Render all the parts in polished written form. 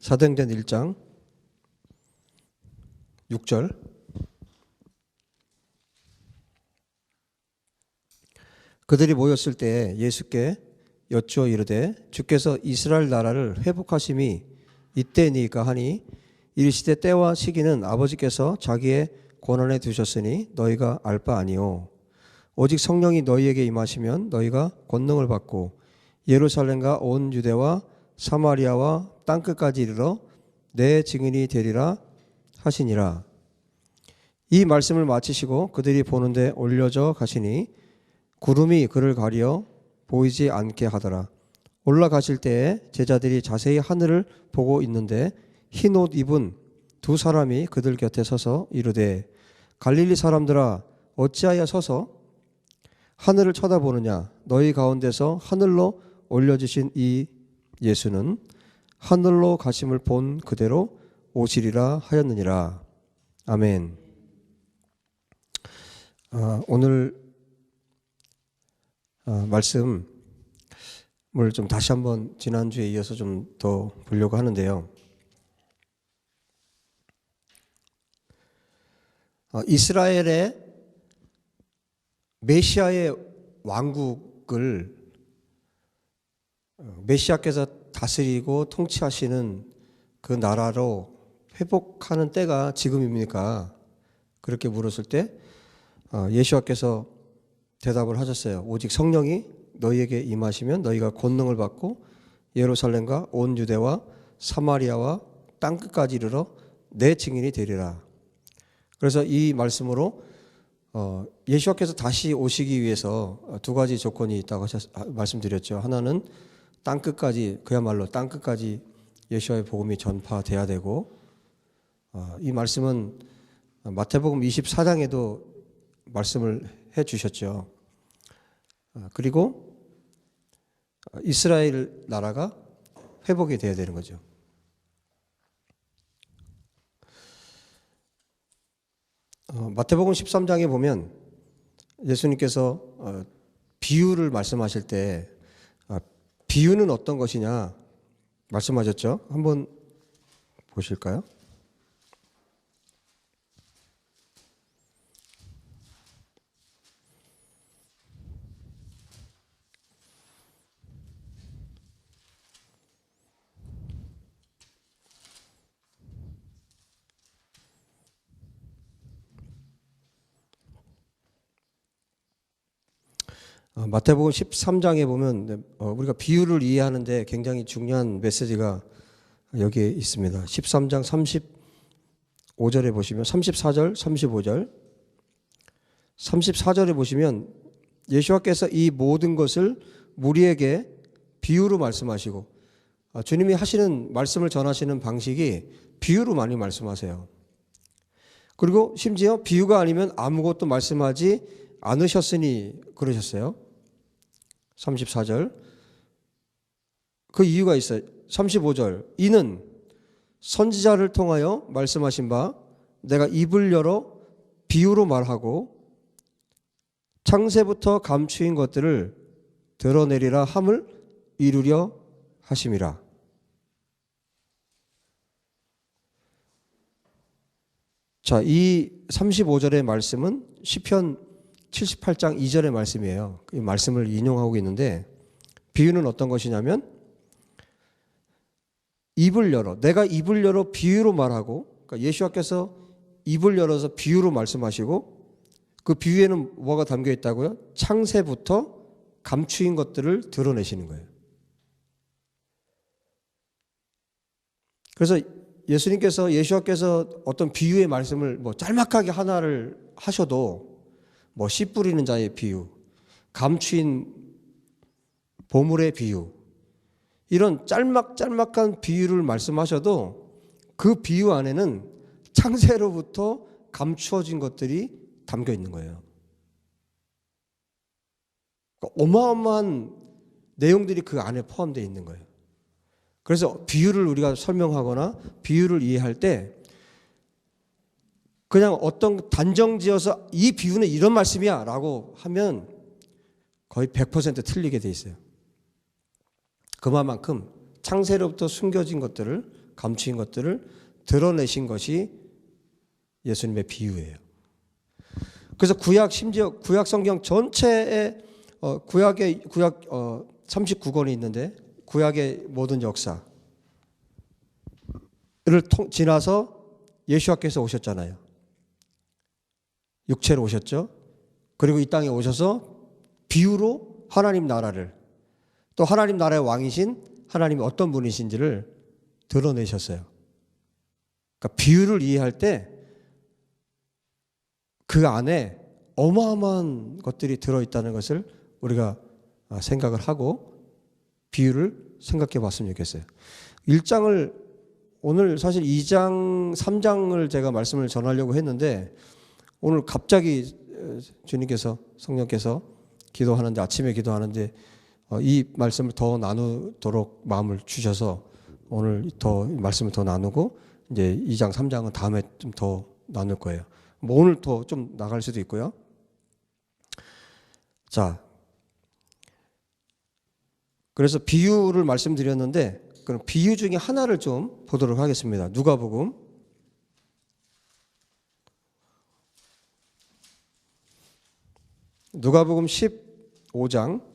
사도행전 1장 6절. 그들이 모였을 때 예수께 여쭈어 이르되 주께서 이스라엘 나라를 회복하심이 이때니까 하니 이르시되 때와 시기는 아버지께서 자기의 권한에 두셨으니 너희가 알 바 아니요 오직 성령이 너희에게 임하시면 너희가 권능을 받고 예루살렘과 온 유대와 사마리아와 땅끝까지 이르러 내 증인이 되리라 하시니라. 이 말씀을 마치시고 그들이 보는데 올려져 가시니 구름이 그를 가리어 보이지 않게 하더라. 올라가실 때에 제자들이 자세히 하늘을 보고 있는데 흰 옷 입은 두 사람이 그들 곁에 서서 이르되 갈릴리 사람들아 어찌하여 서서 하늘을 쳐다보느냐. 너희 가운데서 하늘로 올려주신 이 예수는 하늘로 가심을 본 그대로 오시리라 하였느니라. 아멘. 오늘 말씀을 좀 다시 한번 지난주에 이어서 좀 더 보려고 하는데요. 이스라엘의 메시아의 왕국을 메시아께서 다스리고 통치하시는 그 나라로 회복하는 때가 지금입니까? 그렇게 물었을 때 예수께서 대답을 하셨어요. 오직 성령이 너희에게 임하시면 너희가 권능을 받고 예루살렘과 온 유대와 사마리아와 땅끝까지 이르러 내 증인이 되리라. 그래서 이 말씀으로 예수께서 다시 오시기 위해서 두 가지 조건이 있다고 말씀드렸죠. 하나는 땅끝까지, 그야말로 땅끝까지 예수와의 복음이 전파돼야 되고, 이 말씀은 마태복음 24장에도 말씀을 해 주셨죠. 그리고 이스라엘 나라가 회복이 돼야 되는 거죠. 마태복음 13장에 보면 예수님께서 비유를 말씀하실 때 비유는 어떤 것이냐 말씀하셨죠. 한번 보실까요? 마태복음 13장에 보면 우리가 비유를 이해하는데 굉장히 중요한 메시지가 여기에 있습니다. 13장 35절에 보시면 34절, 35절 34절에 보시면 예수께서 이 모든 것을 무리에게 비유로 말씀하시고 주님이 하시는 말씀을 전하시는 방식이 비유로 많이 말씀하세요. 그리고 심지어 비유가 아니면 아무것도 말씀하지 않으셨으니 그러셨어요. 34절. 그 이유가 있어요. 35절. 이는 선지자를 통하여 말씀하신 바 내가 입을 열어 비유로 말하고 창세부터 감추인 것들을 드러내리라 함을 이루려 하심이라. 자, 이 35절의 말씀은 시편 78장 2절의 말씀이에요. 이 말씀을 인용하고 있는데 비유는 어떤 것이냐면 입을 열어, 내가 입을 열어 비유로 말하고, 그러니까 예수께서 입을 열어서 비유로 말씀하시고 그 비유에는 뭐가 담겨 있다고요? 창세부터 감추인 것들을 드러내시는 거예요. 그래서 예수께서 어떤 비유의 말씀을 짤막하게 하나를 하셔도 씨 뿌리는 자의 비유, 감추인 보물의 비유, 이런 짤막짤막한 비유를 말씀하셔도 그 비유 안에는 창세로부터 감추어진 것들이 담겨 있는 거예요. 그러니까 어마어마한 내용들이 그 안에 포함되어 있는 거예요. 그래서 비유를 우리가 설명하거나 비유를 이해할 때 그냥 어떤 단정지어서 이 비유는 이런 말씀이야 라고 하면 거의 100% 틀리게 돼 있어요. 그만큼 창세로부터 숨겨진 것들을 감추인 것들을 드러내신 것이 예수님의 비유예요. 그래서 심지어 구약 성경 전체에 구약 39권이 있는데 구약의 모든 역사를 지나서 예수님께서 오셨잖아요. 육체로 오셨죠. 그리고 이 땅에 오셔서 비유로 하나님 나라를, 또 하나님 나라의 왕이신 하나님이 어떤 분이신지를 드러내셨어요. 그러니까 비유를 이해할 때 그 안에 어마어마한 것들이 들어있다는 것을 우리가 생각을 하고 비유를 생각해 봤으면 좋겠어요. 1장을 오늘 사실 2장, 3장을 제가 말씀을 전하려고 했는데 오늘 갑자기 주님께서, 성령께서 기도하는데, 아침에 기도하는데 이 말씀을 더 나누도록 마음을 주셔서 오늘 더 말씀을 더 나누고 이제 2장, 3장은 다음에 좀 더 나눌 거예요. 뭐 오늘 더 좀 나갈 수도 있고요. 자, 그래서 비유를 말씀드렸는데 그럼 비유 중에 하나를 좀 보도록 하겠습니다. 누가복음 15장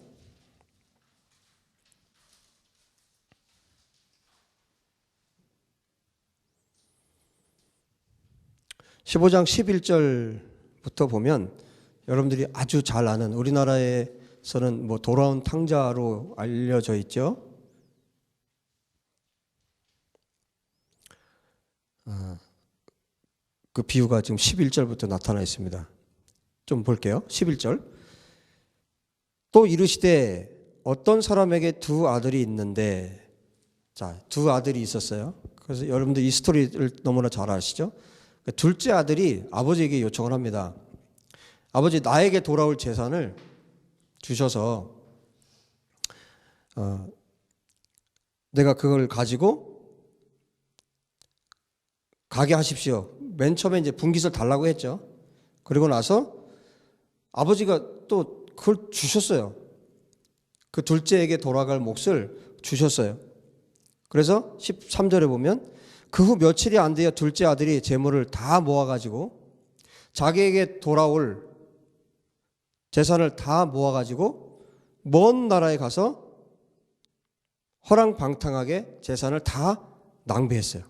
15장 11절부터 보면 여러분들이 아주 잘 아는, 우리나라에서는 뭐 돌아온 탕자로 알려져 있죠. 그 비유가 지금 11절부터 나타나 있습니다. 좀 볼게요. 11절. 또 이르시되 어떤 사람에게 두 아들이 있는데, 자, 두 아들이 있었어요. 그래서 여러분들 이 스토리를 너무나 잘 아시죠? 둘째 아들이 아버지에게 요청을 합니다. 아버지, 나에게 돌아올 재산을 주셔서 내가 그걸 가지고 가게 하십시오. 맨 처음에 이제 분깃을 달라고 했죠. 그리고 나서 아버지가 또 그걸 주셨어요. 그 둘째에게 돌아갈 몫을 주셨어요. 그래서 13절에 보면 그 후 며칠이 안 되어 둘째 아들이 재물을 다 모아가지고 자기에게 돌아올 재산을 다 모아가지고 먼 나라에 가서 허랑방탕하게 재산을 다 낭비했어요.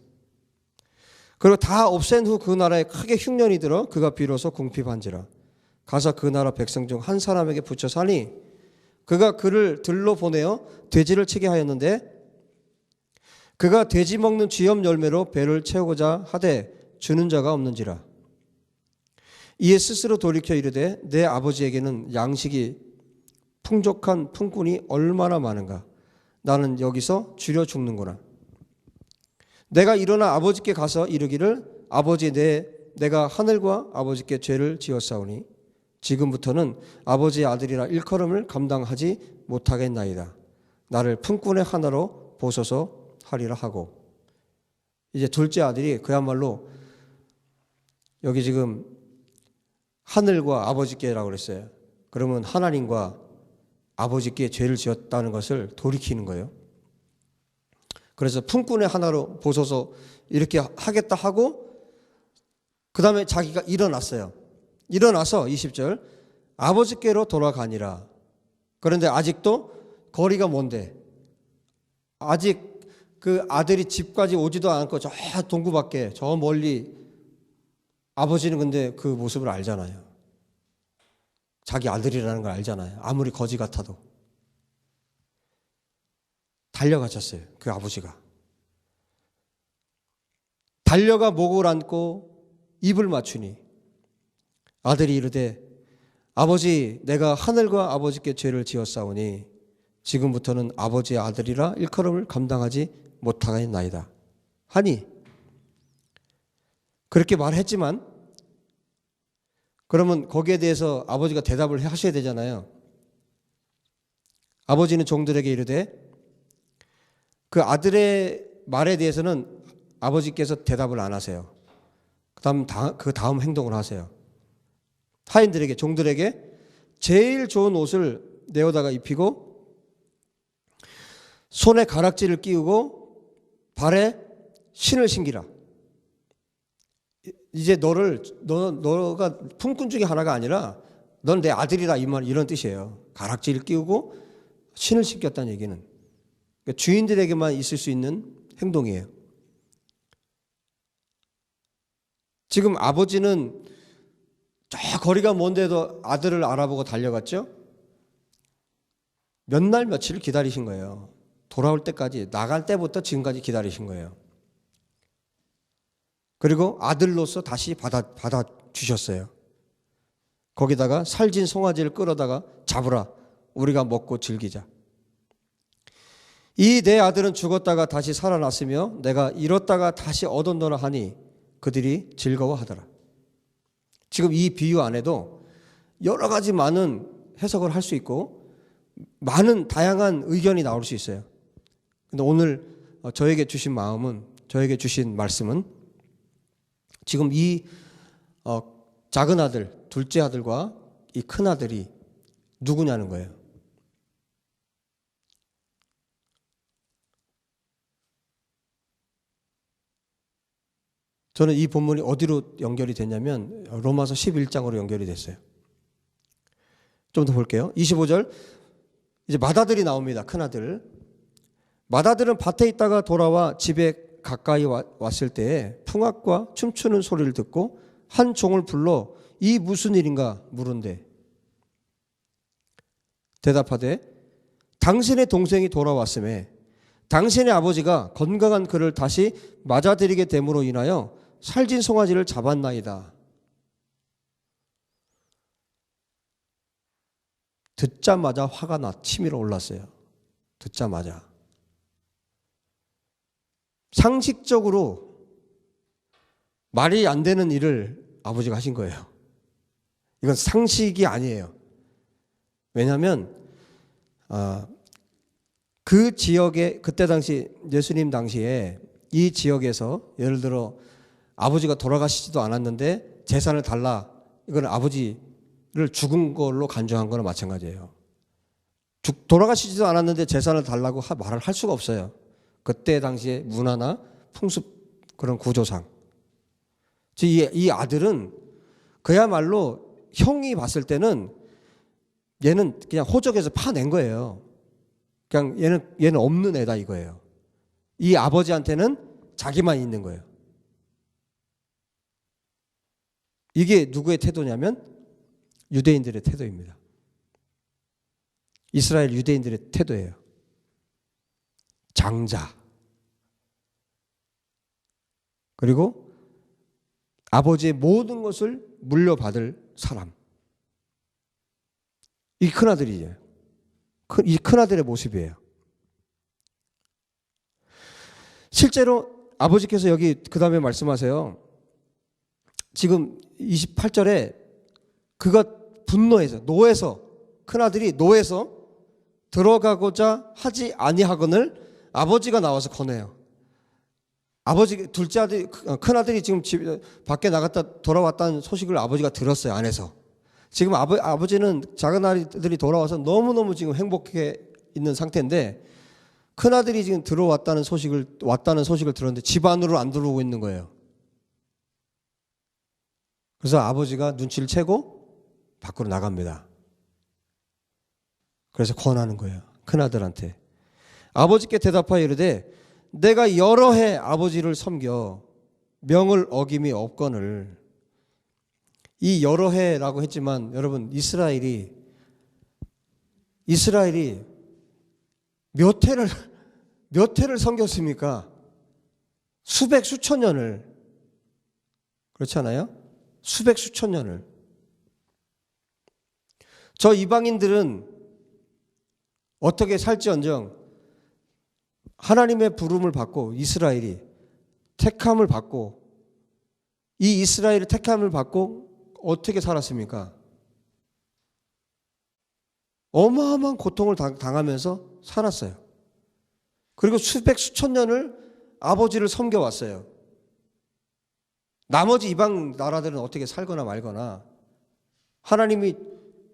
그리고 다 없앤 후 그 나라에 크게 흉년이 들어 그가 비로소 궁핍한지라. 가서 그 나라 백성 중 한 사람에게 붙여 사니 그가 그를 들로 보내어 돼지를 치게 하였는데 그가 돼지 먹는 쥐염 열매로 배를 채우고자 하되 주는 자가 없는지라. 이에 스스로 돌이켜 이르되 내 아버지에게는 양식이 풍족한 품꾼이 얼마나 많은가. 나는 여기서 줄여 죽는구나. 내가 일어나 아버지께 가서 이르기를 아버지, 내가 하늘과 아버지께 죄를 지었사오니 지금부터는 아버지의 아들이라 일컬음을 감당하지 못하겠나이다. 나를 품꾼의 하나로 보소서 하리라 하고. 이제 둘째 아들이 그야말로 여기 지금 하늘과 아버지께라고 그랬어요. 그러면 하나님과 아버지께 죄를 지었다는 것을 돌이키는 거예요. 그래서 품꾼의 하나로 보소서 이렇게 하겠다 하고 그 다음에 자기가 일어났어요. 일어나서 20절 아버지께로 돌아가니라. 그런데 아직도 거리가 먼데 아직 그 아들이 집까지 오지도 않고 저 동구 밖에 저 멀리, 아버지는 근데 그 모습을 알잖아요. 자기 아들이라는 걸 알잖아요. 아무리 거지 같아도. 달려가셨어요. 그 아버지가. 달려가 목을 안고 입을 맞추니 아들이 이르되 아버지, 내가 하늘과 아버지께 죄를 지었사오니 지금부터는 아버지의 아들이라 일컬음을 감당하지 못하겠나이다 하니, 그렇게 말했지만 그러면 거기에 대해서 아버지가 대답을 하셔야 되잖아요. 아버지는 종들에게 이르되, 그 아들의 말에 대해서는 아버지께서 대답을 안 하세요. 그 다음 행동을 하세요. 하인들에게, 종들에게 제일 좋은 옷을 내어다가 입히고 손에 가락지를 끼우고 발에 신을 신기라. 이제 너가 품꾼 중에 하나가 아니라 넌 내 아들이라 이런 뜻이에요. 가락지를 끼우고 신을 신겼다는 얘기는 그러니까 주인들에게만 있을 수 있는 행동이에요. 지금 아버지는 저 거리가 먼데도 아들을 알아보고 달려갔죠. 몇 날 며칠을 기다리신 거예요. 돌아올 때까지, 나갈 때부터 지금까지 기다리신 거예요. 그리고 아들로서 다시 받아 주셨어요. 거기다가 살진 송아지를 끌어다가 잡으라. 우리가 먹고 즐기자. 이 내 아들은 죽었다가 다시 살아났으며 내가 잃었다가 다시 얻었노라 하니 그들이 즐거워하더라. 지금 이 비유 안에도 여러 가지 많은 해석을 할 수 있고 많은 다양한 의견이 나올 수 있어요. 근데 오늘 저에게 주신 말씀은 지금 이 작은 아들, 둘째 아들과 이 큰 아들이 누구냐는 거예요. 저는 이 본문이 어디로 연결이 됐냐면 로마서 11장으로 연결이 됐어요. 좀 더 볼게요. 25절 이제 맏아들이 나옵니다. 큰아들. 맏아들은 밭에 있다가 돌아와 집에 가까이 왔을 때에 풍악과 춤추는 소리를 듣고 한 종을 불러 이 무슨 일인가 물은데 대답하되 당신의 동생이 돌아왔음에 당신의 아버지가 건강한 그를 다시 맞아들이게 됨으로 인하여 살진 송아지를 잡았나이다. 듣자마자 화가 치밀어 올랐어요. 듣자마자. 상식적으로 말이 안 되는 일을 아버지가 하신 거예요. 이건 상식이 아니에요. 왜냐하면 그 지역에 그때 당시 예수님 당시에 이 지역에서 예를 들어 아버지가 돌아가시지도 않았는데 재산을 달라. 이건 아버지를 죽은 걸로 간주한 거나 마찬가지예요. 돌아가시지도 않았는데 재산을 달라고 말을 할 수가 없어요. 그때 당시의 문화나 풍습 그런 구조상. 이 아들은 그야말로 형이 봤을 때는 얘는 그냥 호적에서 파낸 거예요. 그냥 얘는 없는 애다 이거예요. 이 아버지한테는 자기만 있는 거예요. 이게 누구의 태도냐면 유대인들의 태도입니다. 이스라엘 유대인들의 태도예요. 장자. 그리고 아버지의 모든 것을 물려받을 사람. 이 큰아들이에요. 이 큰아들의 모습이에요. 실제로 아버지께서 여기 그 다음에 말씀하세요. 지금 28절에 그가 분노해서 노해서 큰아들이 노해서 들어가고자 하지 아니하거늘 아버지가 나와서 권해요. 둘째 아들, 큰아들이 지금 밖에 나갔다 돌아왔다는 소식을 아버지가 들었어요. 안에서. 지금 아버지는 작은 아들이 돌아와서 너무너무 지금 행복해 있는 상태인데 큰아들이 지금 왔다는 소식을 들었는데 집 안으로 안 들어오고 있는 거예요. 그래서 아버지가 눈치를 채고 밖으로 나갑니다. 그래서 권하는 거예요. 큰아들한테. 아버지께 대답하여 이르되 내가 여러 해 아버지를 섬겨 명을 어김이 없거늘. 이 여러 해라고 했지만 여러분 이스라엘이 몇 해를 섬겼습니까? 수백 수천 년을. 그렇지 않아요? 수백 수천 년을. 저 이방인들은 어떻게 살지언정 하나님의 부름을 받고 이스라엘이 택함을 받고 이 이스라엘의 택함을 받고 어떻게 살았습니까? 어마어마한 고통을 당하면서 살았어요. 그리고 수백 수천 년을 아버지를 섬겨왔어요. 나머지 이방 나라들은 어떻게 살거나 말거나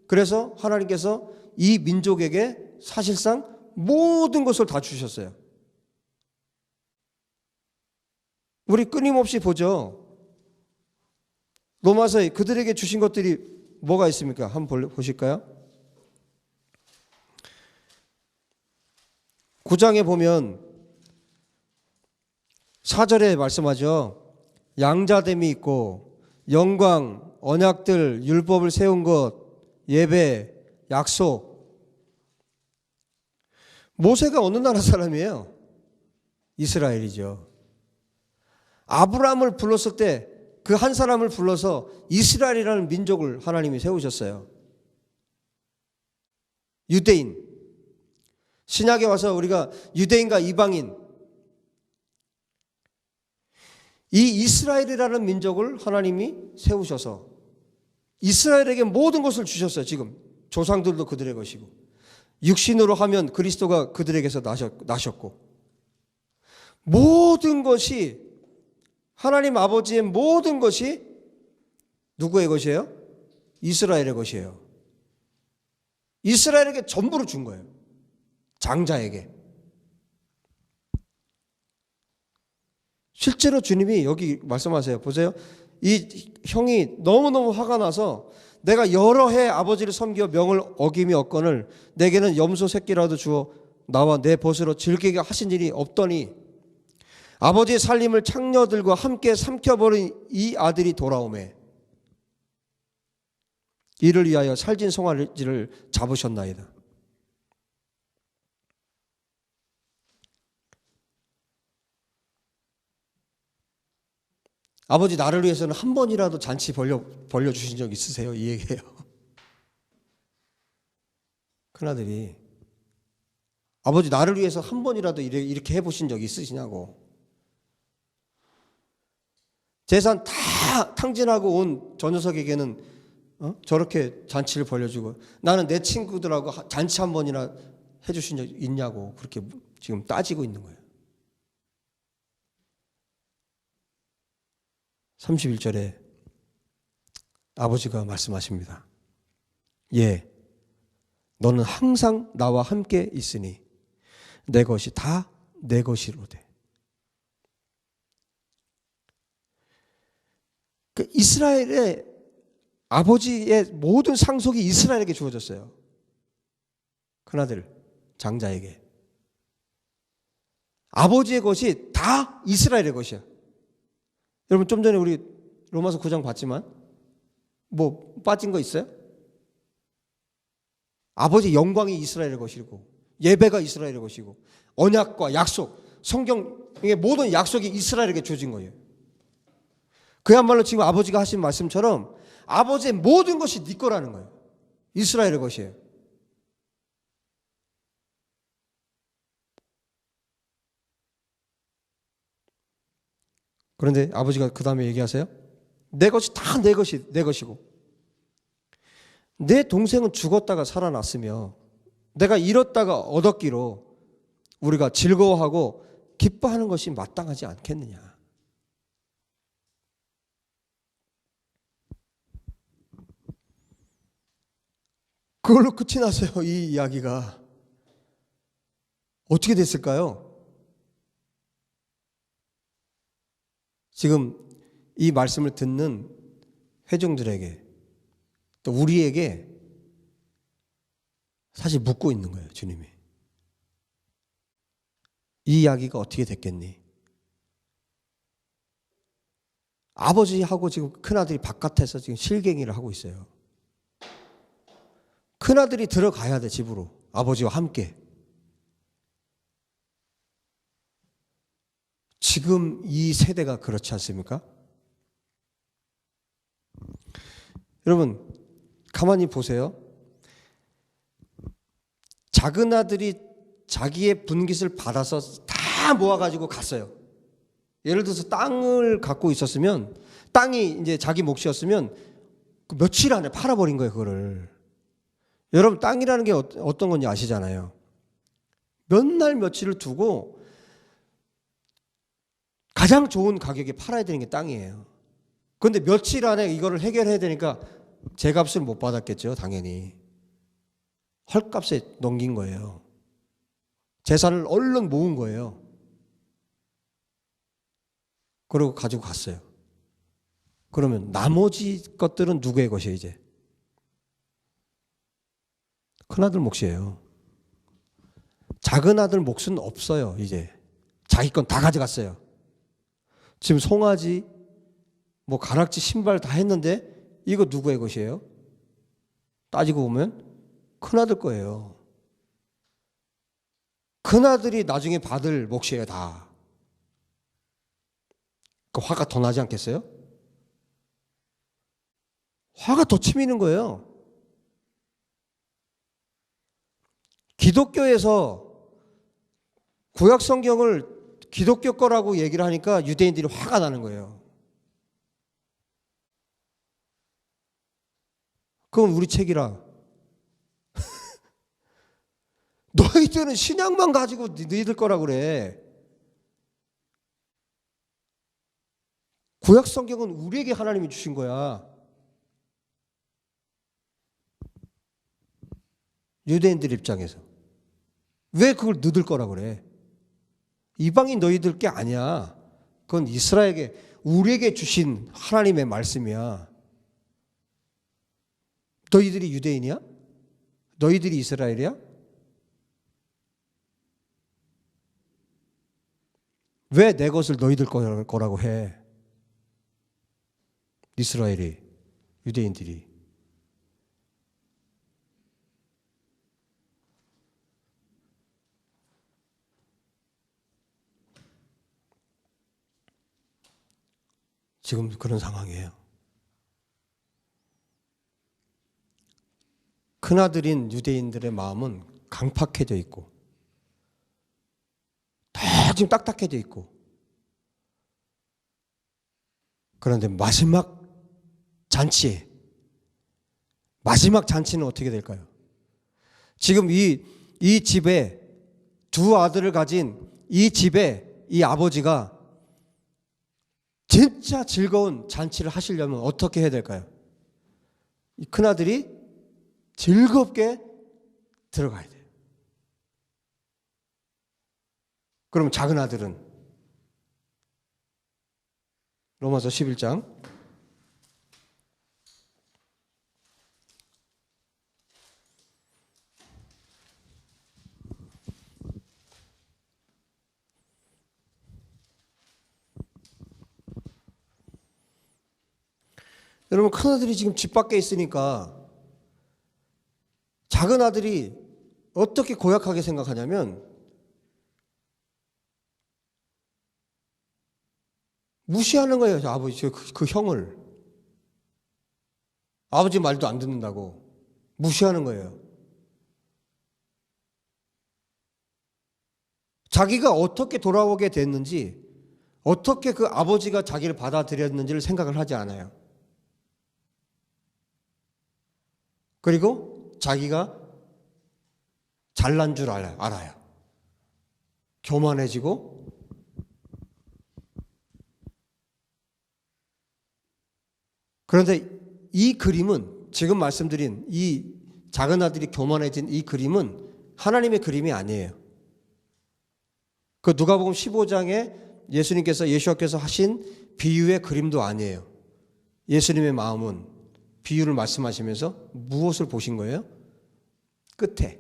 그래서 하나님께서 이 민족에게 사실상 모든 것을 다 주셨어요. 우리 끊임없이 보죠. 로마서에 그들에게 주신 것들이 뭐가 있습니까? 한번 보실까요? 9장에 보면 4절에 말씀하죠. 양자됨이 있고 영광, 언약들, 율법을 세운 것, 예배, 약속. 모세가 어느 나라 사람이에요? 이스라엘이죠. 아브라함을 불렀을 때 그 한 사람을 불러서 이스라엘이라는 민족을 하나님이 세우셨어요. 유대인. 신약에 와서 우리가 유대인과 이방인, 이 이스라엘이라는 민족을 하나님이 세우셔서 이스라엘에게 모든 것을 주셨어요. 지금 조상들도 그들의 것이고, 육신으로 하면 그리스도가 그들에게서 나셨고, 모든 것이, 하나님 아버지의 모든 것이 누구의 것이에요? 이스라엘의 것이에요. 이스라엘에게 전부를 준 거예요. 장자에게. 실제로 주님이 여기 말씀하세요. 보세요. 이 형이 너무너무 화가 나서 내가 여러 해 아버지를 섬겨 명을 어김이 없거늘 내게는 염소 새끼라도 주어 나와 내 벗으로 즐기게 하신 일이 없더니 아버지의 살림을 창녀들과 함께 삼켜버린 이 아들이 돌아오매 이를 위하여 살진 송아지를 잡으셨나이다. 아버지 나를 위해서는 한 번이라도 잔치 벌려주신 적 있으세요? 이 얘기예요. 큰아들이 아버지 나를 위해서 한 번이라도 이렇게 해보신 적 있으시냐고. 재산 다 탕진하고 온 저 녀석에게는 저렇게 잔치를 벌려주고 나는 내 친구들하고 잔치 한 번이나 해주신 적 있냐고 그렇게 지금 따지고 있는 거예요. 31절에 아버지가 말씀하십니다. 예, 너는 항상 나와 함께 있으니 내 것이 다 내 것이로되. 이스라엘의 아버지의 모든 상속이 이스라엘에게 주어졌어요. 큰아들 장자에게. 아버지의 것이 다 이스라엘의 것이야. 여러분 좀 전에 우리 로마서 9장 봤지만 뭐 빠진 거 있어요? 아버지 영광이 이스라엘의 것이고 예배가 이스라엘의 것이고 언약과 약속, 성경의 모든 약속이 이스라엘에게 주어진 거예요. 그야말로 지금 아버지가 하신 말씀처럼 아버지의 모든 것이 네 거라는 거예요. 이스라엘의 것이에요. 그런데 아버지가 그 다음에 얘기하세요. 내 것이 다 내 것이고 내 동생은 죽었다가 살아났으며 내가 잃었다가 얻었기로 우리가 즐거워하고 기뻐하는 것이 마땅하지 않겠느냐. 그걸로 끝이 났어요. 이 이야기가. 어떻게 됐을까요? 지금 이 말씀을 듣는 회중들에게 또 우리에게 사실 묻고 있는 거예요. 주님이. 이 이야기가 어떻게 됐겠니? 아버지하고 지금 큰아들이 바깥에서 지금 실갱이를 하고 있어요. 큰아들이 들어가야 돼, 집으로. 아버지와 함께. 지금 이 세대가 그렇지 않습니까? 여러분 가만히 보세요. 작은 아들이 자기의 분깃을 받아서 다 모아가지고 갔어요. 예를 들어서 땅을 갖고 있었으면 땅이 이제 자기 몫이었으면 그 며칠 안에 팔아버린 거예요. 그거를. 여러분 땅이라는 게 어떤 건지 아시잖아요. 몇 날 며칠을 두고 가장 좋은 가격에 팔아야 되는 게 땅이에요. 그런데 며칠 안에 이거를 해결해야 되니까 제값을 못 받았겠죠. 당연히. 헐값에 넘긴 거예요. 재산을 얼른 모은 거예요. 그러고 가지고 갔어요. 그러면 나머지 것들은 누구의 것이에요, 이제? 큰아들 몫이에요. 작은 아들 몫은 없어요, 이제. 자기 건 다 가져갔어요. 지금 송아지, 뭐 가락지, 신발 다 했는데 이거 누구의 것이에요? 따지고 보면 큰아들 거예요. 큰아들이 나중에 받을 몫이에요, 다. 그 화가 더 나지 않겠어요? 화가 더 치미는 거예요. 기독교에서 구약 성경을 기독교 거라고 얘기를 하니까 유대인들이 화가 나는 거예요. 그럼 우리 책이라. 너희들은 신약만 가지고 너희들 거라고 그래. 구약 성경은 우리에게 하나님이 주신 거야. 유대인들 입장에서. 왜 그걸 너희들 거라고 그래? 이방인 너희들 게 아니야. 그건 이스라엘에게, 우리에게 주신 하나님의 말씀이야. 너희들이 유대인이야? 너희들이 이스라엘이야? 왜 내 것을 너희들 거라고 해? 이스라엘이, 유대인들이. 지금 그런 상황이에요. 큰아들인 유대인들의 마음은 강팍해져 있고 다 지금 딱딱해져 있고, 그런데 마지막 잔치는 어떻게 될까요? 지금 이 집에 두 아들을 가진 이 집에 이 아버지가 진짜 즐거운 잔치를 하시려면 어떻게 해야 될까요? 이 큰아들이 즐겁게 들어가야 돼요. 그럼 작은 아들은 로마서 11장 여러분, 큰아들이 지금 집 밖에 있으니까 작은 아들이 어떻게 고약하게 생각하냐면 무시하는 거예요. 아버지, 그 형을. 아버지 말도 안 듣는다고 무시하는 거예요. 자기가 어떻게 돌아오게 됐는지, 어떻게 그 아버지가 자기를 받아들였는지를 생각을 하지 않아요. 그리고 자기가 잘난 줄 알아요. 교만해지고, 그런데 이 그림은, 지금 말씀드린 이 작은 아들이 교만해진 이 그림은 하나님의 그림이 아니에요. 그 누가복음 15장에 예수님께서 하신 비유의 그림도 아니에요. 예수님의 마음은 비유를 말씀하시면서 무엇을 보신 거예요? 끝에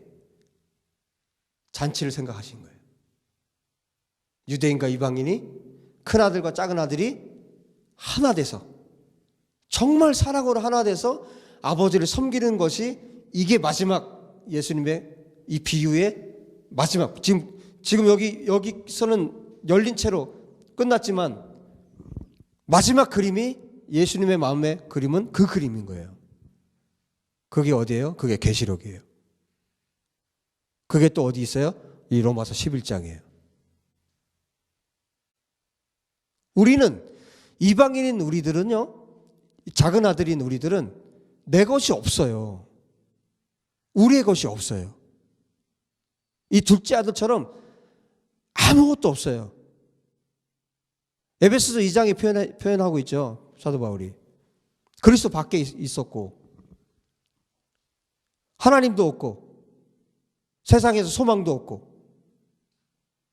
잔치를 생각하신 거예요. 유대인과 이방인이, 큰아들과 작은아들이 하나 돼서, 정말 사랑으로 하나 돼서 아버지를 섬기는 것이, 이게 마지막 예수님의 이 비유의 마지막. 지금 여기서는 열린 채로 끝났지만 마지막 그림이, 예수님의 마음의 그림은 그 그림인 거예요. 그게 어디예요? 그게 계시록이에요. 그게 또 어디 있어요? 이 로마서 11장이에요. 우리는, 이방인인 우리들은요, 작은 아들인 우리들은 내 것이 없어요. 우리의 것이 없어요. 이 둘째 아들처럼 아무것도 없어요. 에베소서 2장에 표현하고 있죠, 사도 바울이. 그리스도 밖에 있었고 하나님도 없고 세상에서 소망도 없고,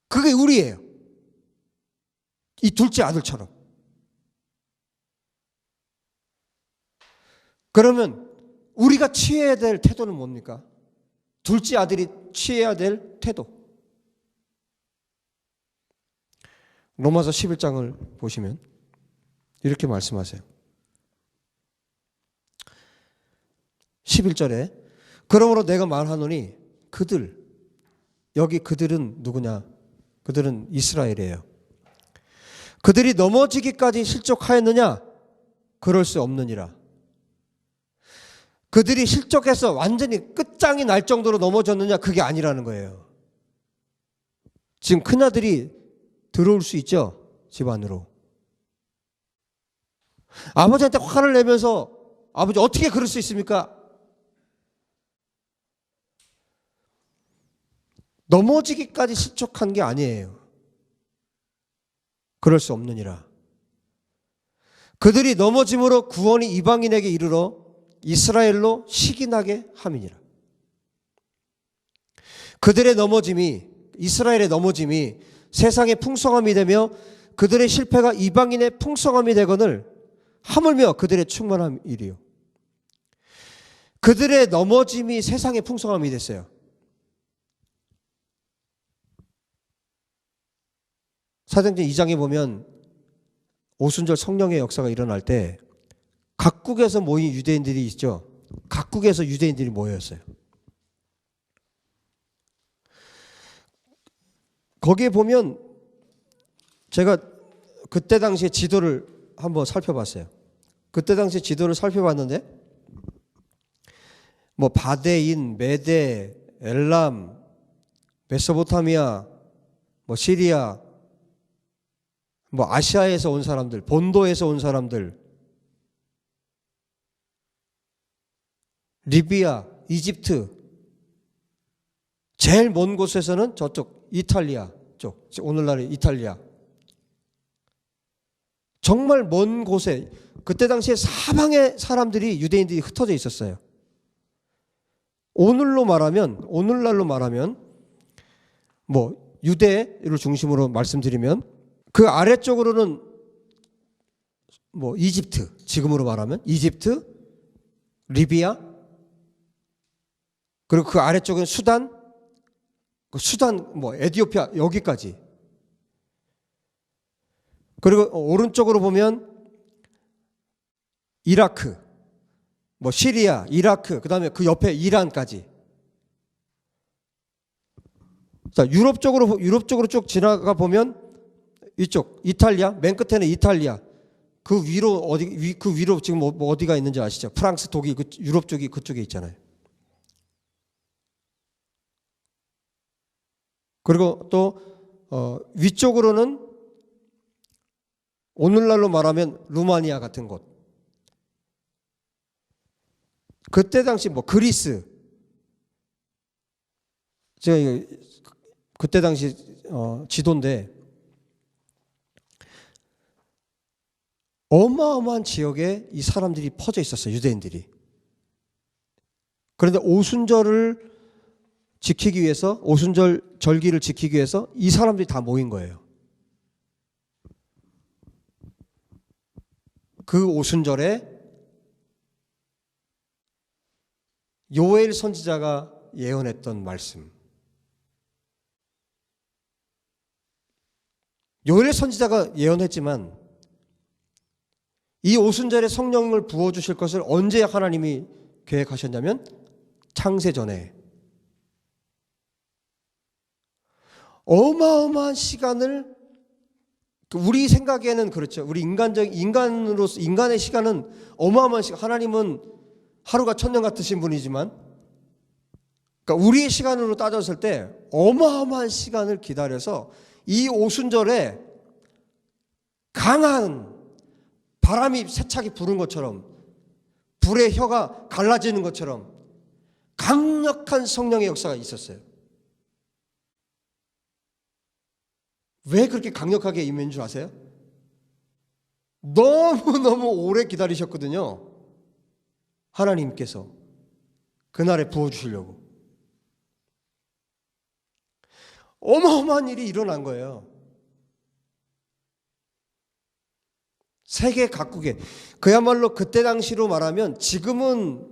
그게 우리예요. 이 둘째 아들처럼. 그러면 우리가 취해야 될 태도는 뭡니까? 둘째 아들이 취해야 될 태도. 로마서 11장을 보시면 이렇게 말씀하세요. 11절에 그러므로 내가 말하노니 그들, 여기 그들은 누구냐? 그들은 이스라엘이에요. 그들이 넘어지기까지 실족하였느냐? 그럴 수 없느니라. 그들이 실족해서 완전히 끝장이 날 정도로 넘어졌느냐? 그게 아니라는 거예요. 지금 큰아들이 들어올 수 있죠? 집 안으로. 아버지한테 화를 내면서 아버지 어떻게 그럴 수 있습니까? 넘어지기까지 실족한 게 아니에요. 그럴 수 없느니라. 그들이 넘어짐으로 구원이 이방인에게 이르러 이스라엘로 시기나게 함이니라. 그들의 넘어짐이, 이스라엘의 넘어짐이 세상의 풍성함이 되며 그들의 실패가 이방인의 풍성함이 되거늘 하물며 그들의 충만함이리요. 그들의 넘어짐이 세상의 풍성함이 됐어요. 사도행전 2장에 보면 오순절 성령의 역사가 일어날 때 각국에서 모인 유대인들이 있죠. 각국에서 유대인들이 모였어요. 거기에 보면 제가 그때 당시에 지도를 한번 살펴봤어요. 그때 당시에 지도를 살펴봤는데 뭐 바데인, 메데, 엘람, 메소포타미아, 뭐 시리아, 뭐 아시아에서 온 사람들, 본도에서 온 사람들, 리비아, 이집트, 제일 먼 곳에서는 저쪽 이탈리아 쪽, 오늘날의 이탈리아. 정말 먼 곳에 그때 당시에 사방에 사람들이 유대인들이 흩어져 있었어요. 오늘날로 말하면 뭐 유대를 중심으로 말씀드리면 그 아래쪽으로는 뭐 이집트, 지금으로 말하면 이집트, 리비아, 그리고 그 아래쪽은 수단 뭐 에티오피아 여기까지. 그리고 오른쪽으로 보면 이라크, 뭐 시리아, 이라크, 그다음에 그 옆에 이란까지. 자, 유럽 쪽으로 쭉 지나가 보면 이쪽 이탈리아, 맨 끝에는 이탈리아. 그 위로 지금 뭐 어디가 있는지 아시죠? 프랑스, 독일, 그 유럽 쪽이 그쪽에 있잖아요. 그리고 또 위쪽으로는 오늘날로 말하면 루마니아 같은 곳. 그때 당시 뭐 그리스. 제가 그때 당시 지도인데 어마어마한 지역에 이 사람들이 퍼져 있었어요. 유대인들이. 그런데 오순절을 지키기 위해서, 오순절 절기를 지키기 위해서 이 사람들이 다 모인 거예요. 그 오순절에 요엘 선지자가 예언했던 말씀. 요엘 선지자가 예언했지만 이 오순절에 성령을 부어주실 것을 언제 하나님이 계획하셨냐면 창세전에. 어마어마한 시간을, 우리 생각에는 그렇죠. 우리 인간의 시간은 어마어마한 시간. 하나님은 하루가 천년 같으신 분이지만, 그러니까 우리의 시간으로 따졌을 때 어마어마한 시간을 기다려서 이 오순절에 강한 바람이 세차게 부는 것처럼, 불의 혀가 갈라지는 것처럼 강력한 성령의 역사가 있었어요. 왜 그렇게 강력하게 임한 줄 아세요? 너무너무 오래 기다리셨거든요. 하나님께서 그날에 부어주시려고. 어마어마한 일이 일어난 거예요. 세계 각국에. 그야말로 그때 당시로 말하면 지금은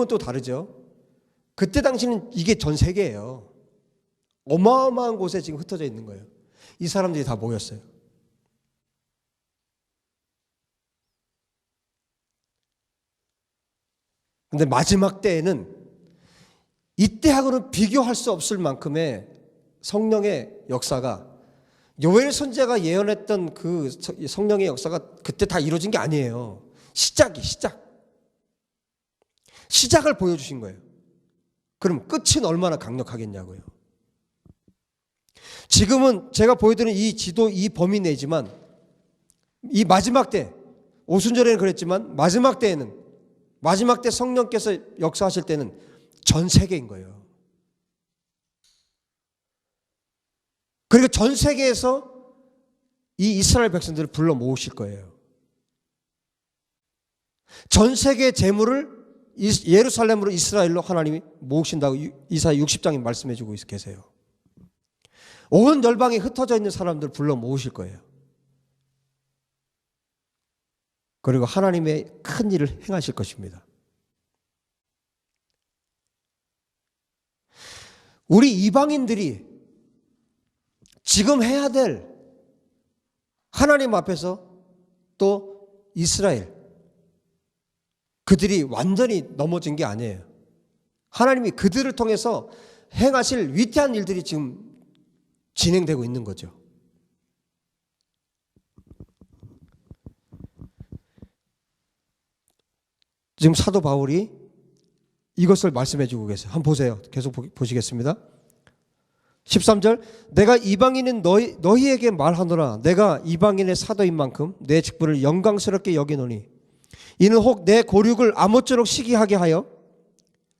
또 다르죠. 그때 당시는 이게 전 세계예요. 어마어마한 곳에 지금 흩어져 있는 거예요. 이 사람들이 다 모였어요. 근데 마지막 때에는 이때하고는 비교할 수 없을 만큼의 성령의 역사가, 요엘 선지자가 예언했던 그 성령의 역사가 그때 다 이루어진 게 아니에요. 시작을 보여주신 거예요. 그럼 끝은 얼마나 강력하겠냐고요. 지금은 제가 보여드리는 이 지도, 이 범위 내지만 이 마지막 때, 오순절에는 그랬지만 마지막 때 성령께서 역사하실 때는 전 세계인 거예요. 그리고 전 세계에서 이 이스라엘 백성들을 불러 모으실 거예요. 전 세계의 재물을 예루살렘으로, 이스라엘로 하나님이 모으신다고 이사야 60장에 말씀해 주고 계세요. 온 열방에 흩어져 있는 사람들을 불러 모으실 거예요. 그리고 하나님의 큰 일을 행하실 것입니다. 우리 이방인들이 지금 해야 될, 하나님 앞에서 또 이스라엘, 그들이 완전히 넘어진 게 아니에요. 하나님이 그들을 통해서 행하실 위대한 일들이 지금 진행되고 있는 거죠. 지금 사도 바울이 이것을 말씀해 주고 계세요. 한번 보세요. 계속 보시겠습니다. 13절, 내가 이방인은 너희에게 말하노라. 내가 이방인의 사도인 만큼 내 직분을 영광스럽게 여기노니 이는 혹 내 고륙을 아무쪼록 시기하게 하여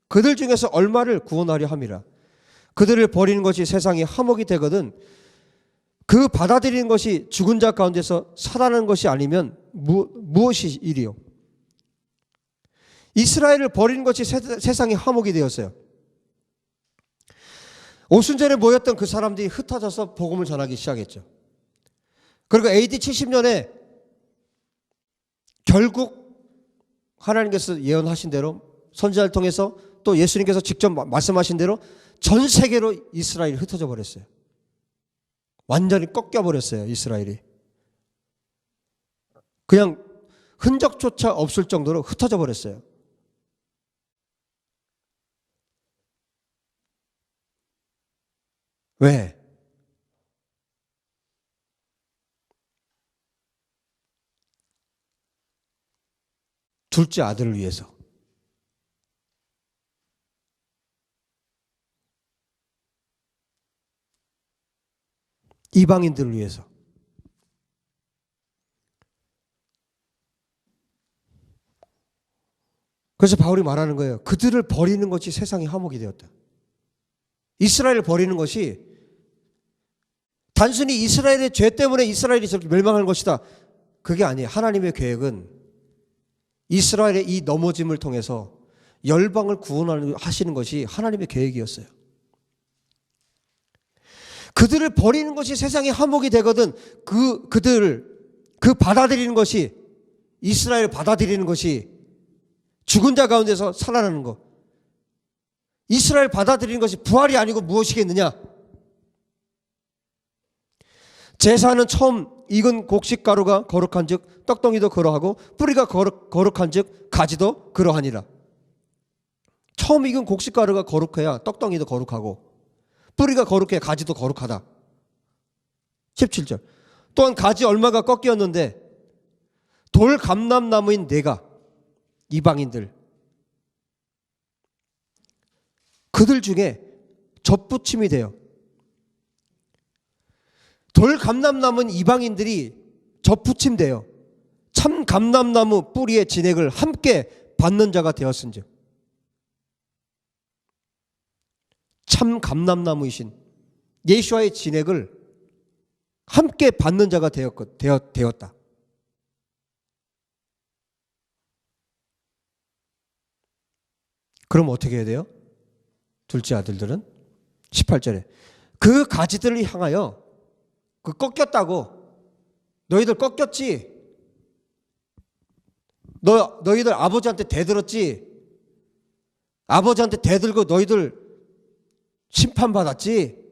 그들 중에서 얼마를 구원하려 함이라. 그들을 버리는 것이 세상에 화목이 되거든 그 받아들이는 것이 죽은 자 가운데서 살아나는 것이 아니면 무엇이 일이요. 이스라엘을 버리는 것이 세상에 화목이 되었어요. 오순절에 모였던 그 사람들이 흩어져서 복음을 전하기 시작했죠. 그리고 AD 70년에 결국 하나님께서 예언하신 대로, 선지자를 통해서 또 예수님께서 직접 말씀하신 대로 전 세계로 이스라엘이 흩어져 버렸어요. 완전히 꺾여버렸어요. 이스라엘이. 그냥 흔적조차 없을 정도로 흩어져 버렸어요. 왜? 둘째 아들을 위해서. 이방인들을 위해서. 그래서 바울이 말하는 거예요. 그들을 버리는 것이 세상의 화목이 되었다. 이스라엘을 버리는 것이 단순히 이스라엘의 죄 때문에 이스라엘이 저렇게 멸망하는 것이다. 그게 아니에요. 하나님의 계획은 이스라엘의 이 넘어짐을 통해서 열방을 구원하시는 것이 하나님의 계획이었어요. 그들을 버리는 것이 세상의 화목이 되거든 그 받아들이는 것이, 이스라엘 받아들이는 것이 죽은 자 가운데서 살아나는 것. 이스라엘 받아들이는 것이 부활이 아니고 무엇이겠느냐? 제사는 처음 익은 곡식가루가 거룩한 즉 떡덩이도 그러하고 뿌리가 거룩한 즉 가지도 그러하니라. 처음 익은 곡식가루가 거룩해야 떡덩이도 거룩하고 뿌리가 거룩해 가지도 거룩하다. 17절. 또한 가지 얼마가 꺾였는데 돌 감람나무인 내가, 이방인들, 그들 중에 접붙임이 돼요. 돌 감람나무는 이방인들이 접붙임돼요. 참 감람나무 뿌리의 진액을 함께 받는 자가 되었은즉. 참 감람나무이신 예수와의 진액을 함께 받는 자가 되었다. 그럼 어떻게 해야 돼요? 둘째 아들들은 18절에 그 가지들을 향하여, 그 꺾였다고, 너희들 꺾였지? 너희들 아버지한테 대들었지? 아버지한테 대들고 너희들 심판받았지?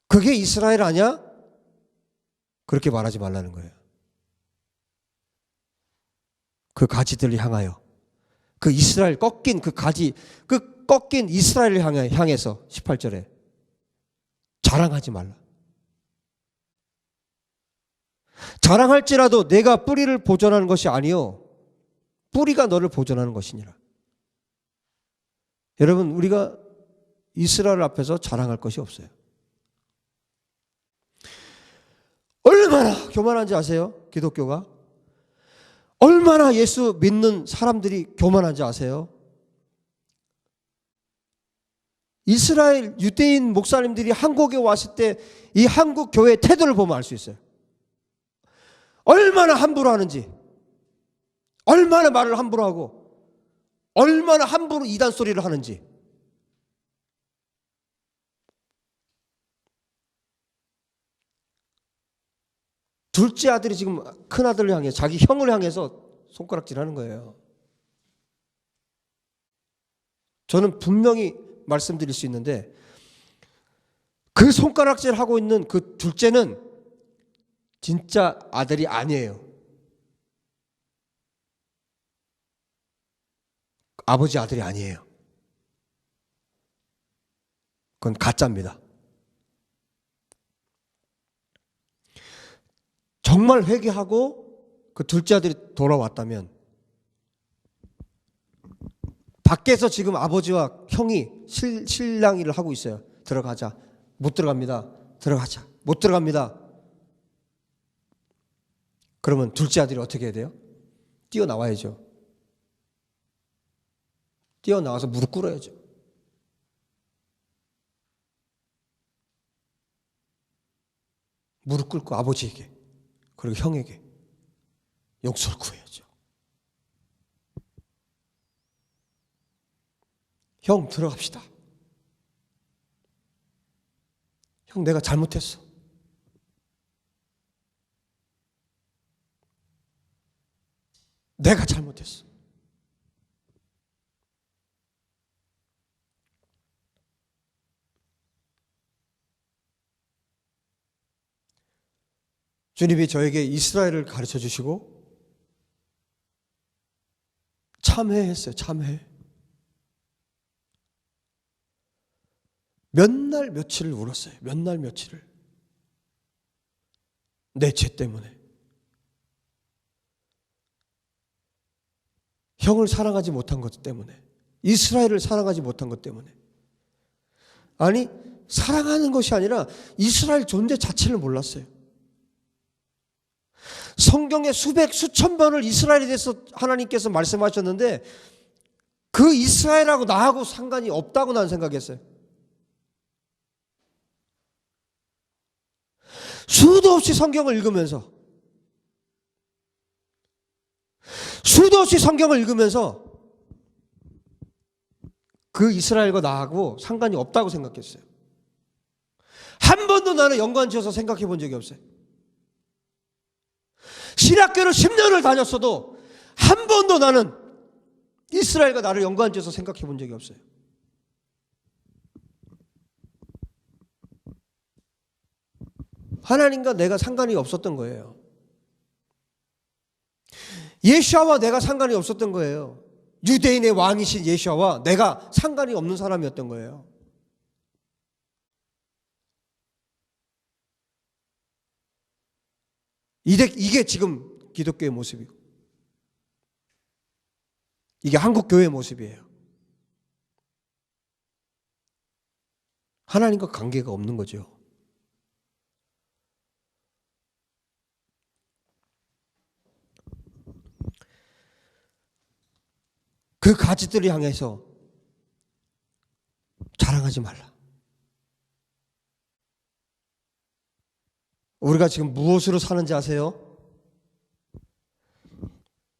그게 이스라엘 아니야? 그렇게 말하지 말라는 거예요. 그 가지들을 향하여, 그 이스라엘 꺾인 그 가지, 그 꺾인 이스라엘을 향해서 18절에 자랑하지 말라. 자랑할지라도 내가 뿌리를 보존하는 것이 아니요 뿌리가 너를 보존하는 것이니라. 여러분, 우리가 이스라엘 앞에서 자랑할 것이 없어요. 얼마나 교만한지 아세요? 기독교가 얼마나 예수 믿는 사람들이 교만한지 아세요? 이스라엘 유대인 목사님들이 한국에 왔을 때 이 한국 교회의 태도를 보면 알 수 있어요. 얼마나 함부로 하는지, 얼마나 말을 함부로 하고, 얼마나 함부로 이단 소리를 하는지. 둘째 아들이 지금 큰 아들을 향해, 자기 형을 향해서 손가락질하는 거예요. 저는 분명히 말씀드릴 수 있는데 그 손가락질하고 있는 그 둘째는 진짜 아들이 아니에요. 아버지 아들이 아니에요. 그건 가짜입니다. 정말 회개하고 그 둘째 아들이 돌아왔다면 밖에서 지금 아버지와 형이 실랑이를 하고 있어요. 들어가자. 못 들어갑니다. 들어가자. 못 들어갑니다. 그러면 둘째 아들이 어떻게 해야 돼요? 뛰어나와야죠. 뛰어나와서 무릎 꿇어야죠. 무릎 꿇고 아버지에게 그리고 형에게 용서를 구해야죠. 형, 들어갑시다. 형, 내가 잘못했어. 내가 잘못했어. 주님이 저에게 이스라엘을 가르쳐 주시고 참회했어요. 참회. 몇 날 며칠을 울었어요. 몇 날 며칠을. 내 죄 때문에. 형을 사랑하지 못한 것 때문에. 이스라엘을 사랑하지 못한 것 때문에. 아니, 사랑하는 것이 아니라 이스라엘 존재 자체를 몰랐어요. 성경에 수천 번을 이스라엘에 대해서 하나님께서 말씀하셨는데 그 이스라엘하고 나하고 상관이 없다고 나는 생각했어요. 수도 없이 성경을 읽으면서 그 이스라엘과 나하고 상관이 없다고 생각했어요. 한 번도 나는 연관지어서 생각해 본 적이 없어요. 신학교를 10년을 다녔어도 한 번도 나는 이스라엘과 나를 연관지어서 생각해 본 적이 없어요. 하나님과 내가 상관이 없었던 거예요. 예시야와 내가 상관이 없었던 거예요. 유대인의 왕이신 예시야와 내가 상관이 없는 사람이었던 거예요. 이게 지금 기독교의 모습이고 이게 한국 교회의 모습이에요. 하나님과 관계가 없는 거죠. 그 가지들을 향해서 자랑하지 말라. 우리가 지금 무엇으로 사는지 아세요?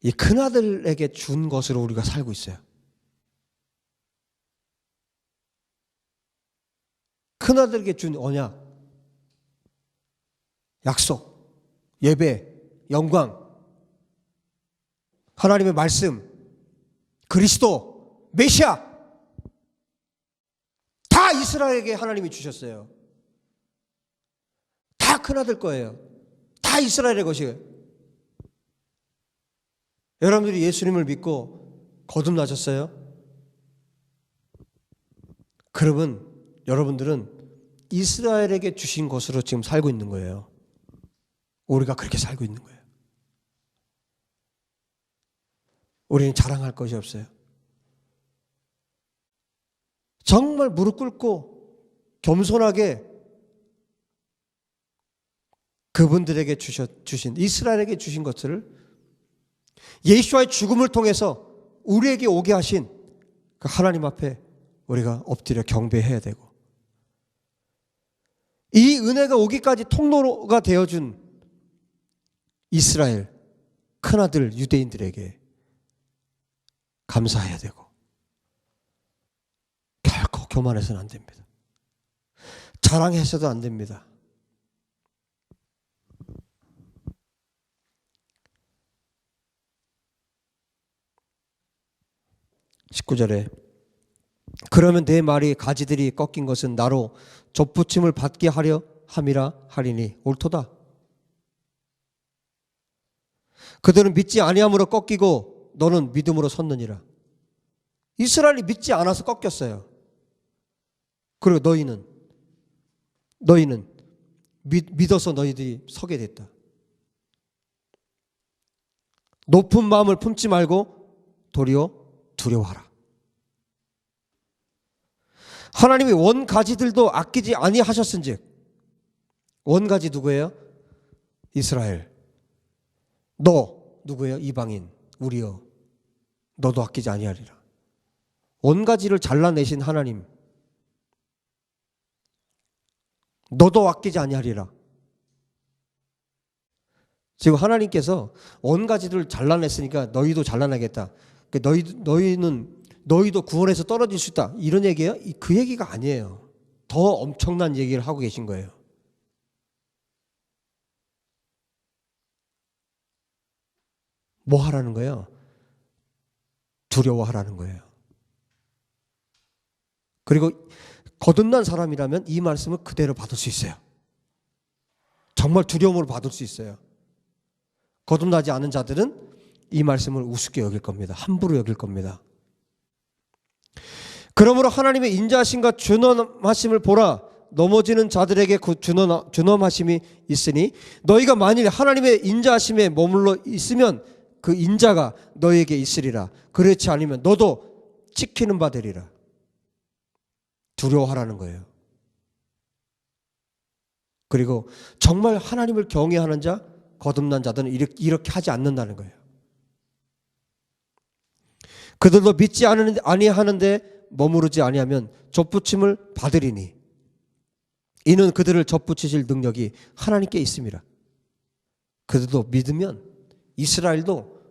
이 큰아들에게 준 것으로 우리가 살고 있어요. 큰아들에게 준 언약, 약속, 예배, 영광, 하나님의 말씀, 그리스도, 메시아 다 이스라엘에게 하나님이 주셨어요. 다 큰아들 거예요. 다 이스라엘의 것이에요. 여러분들이 예수님을 믿고 거듭나셨어요? 그러면 여러분들은 이스라엘에게 주신 것으로 지금 살고 있는 거예요. 우리가 그렇게 살고 있는 거예요. 우리는 자랑할 것이 없어요. 정말 무릎 꿇고 겸손하게 그분들에게 주신 이스라엘에게 주신 것들을 예수와의 죽음을 통해서 우리에게 오게 하신 그 하나님 앞에 우리가 엎드려 경배해야 되고, 이 은혜가 오기까지 통로가 되어준 이스라엘 큰아들 유대인들에게 감사해야 되고, 결코 교만해서는 안 됩니다. 자랑해서도 안 됩니다. (19절에) 그러면 내 말이 가지들이 꺾인 것은 나로 접붙임을 받게 하려 함이라 하리니 옳도다. 그들은 믿지 아니함으로 꺾이고 너는 믿음으로 섰느니라. 이스라엘이 믿지 않아서 꺾였어요. 그리고 너희는 믿어서 너희들이 서게 됐다. 높은 마음을 품지 말고 도리어 두려워하라. 하나님이 원가지들도 아끼지 아니하셨은즉, 원가지 누구예요? 이스라엘. 너 누구예요? 이방인. 우리여 너도 아끼지 아니하리라. 원가지를 잘라내신 하나님, 너도 아끼지 아니하리라. 지금 하나님께서 원가지를 잘라냈으니까 너희도 잘라내겠다. 너희도 구원에서 떨어질 수 있다, 이런 얘기예요? 그 얘기가 아니에요. 더 엄청난 얘기를 하고 계신 거예요. 뭐 하라는 거예요? 두려워하라는 거예요. 그리고 거듭난 사람이라면 이 말씀을 그대로 받을 수 있어요. 정말 두려움으로 받을 수 있어요. 거듭나지 않은 자들은 이 말씀을 우습게 여길 겁니다. 함부로 여길 겁니다. 그러므로 하나님의 인자하심과 준엄하심을 보라. 넘어지는 자들에게 그 준엄하심이 있으니 너희가 만일 하나님의 인자하심에 머물러 있으면 그 인자가 너희에게 있으리라. 그렇지 않으면 너도 찍히는 바 되리라. 두려워하라는 거예요. 그리고 정말 하나님을 경외하는 자, 거듭난 자들은 이렇게 하지 않는다는 거예요. 그들도 믿지 아니하는데 머무르지 아니하면 접붙임을 받으리니 이는 그들을 접붙이실 능력이 하나님께 있습니다. 그들도 믿으면, 이스라엘도,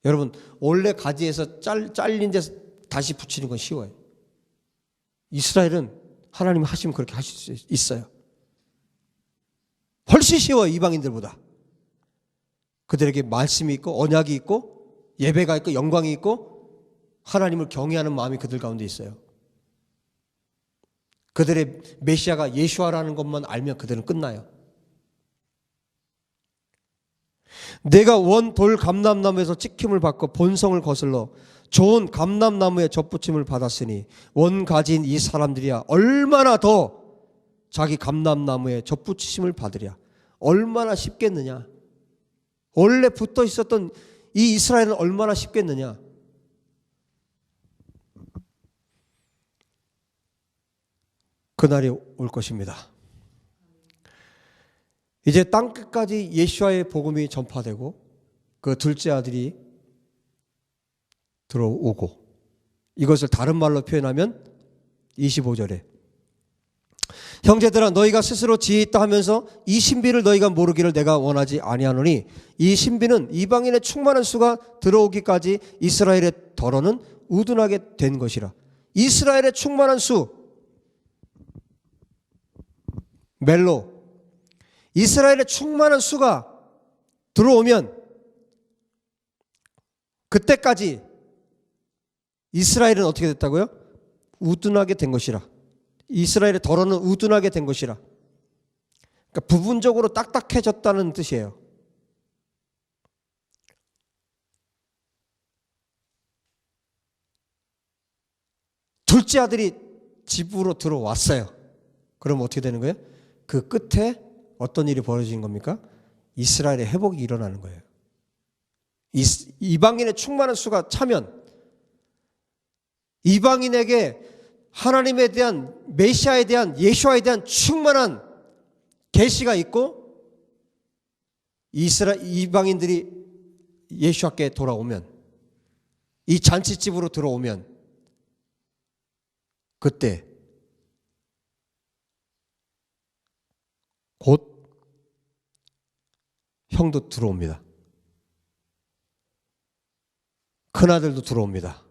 여러분 원래 가지에서 잘린 데서 다시 붙이는 건 쉬워요. 이스라엘은 하나님이 하시면 그렇게 하실 수 있어요. 훨씬 쉬워요, 이방인들보다. 그들에게 말씀이 있고 언약이 있고 예배가 있고 영광이 있고 하나님을 경외하는 마음이 그들 가운데 있어요. 그들의 메시아가 예수아라는 것만 알면 그들은 끝나요. 내가 원 돌 감람나무에서 찍힘을 받고 본성을 거슬러 좋은 감람나무에 접붙임을 받았으니 원가지인 이 사람들이야 얼마나 더 자기 감람나무에 접붙이심을 받으랴. 얼마나 쉽겠느냐. 원래 붙어 있었던 이 이스라엘은 얼마나 쉽겠느냐. 그날이 올 것입니다. 이제 땅끝까지 예수와의 복음이 전파되고 그 둘째 아들이 들어오고, 이것을 다른 말로 표현하면 25절에 형제들아 너희가 스스로 지혜 있다 하면서 이 신비를 너희가 모르기를 내가 원하지 아니하노니 이 신비는 이방인의 충만한 수가 들어오기까지 이스라엘의 덜어는 우둔하게 된 것이라. 이스라엘의 충만한 수, 멜로, 이스라엘의 충만한 수가 들어오면 그때까지 이스라엘은 어떻게 됐다고요? 우둔하게 된 것이라. 이스라엘의 더러는 우둔하게 된 것이라. 그러니까 부분적으로 딱딱해졌다는 뜻이에요. 둘째 아들이 집으로 들어왔어요. 그럼 어떻게 되는 거예요? 그 끝에 어떤 일이 벌어진 겁니까? 이스라엘의 회복이 일어나는 거예요. 이방인의 충만한 수가 차면 이방인에게 하나님에 대한 메시아에 대한 예수와에 대한 충만한 계시가 있고 이방인들이 예수께 돌아오면 이 잔치집으로 들어오면 그때 곧 형도 들어옵니다. 큰아들도 들어옵니다.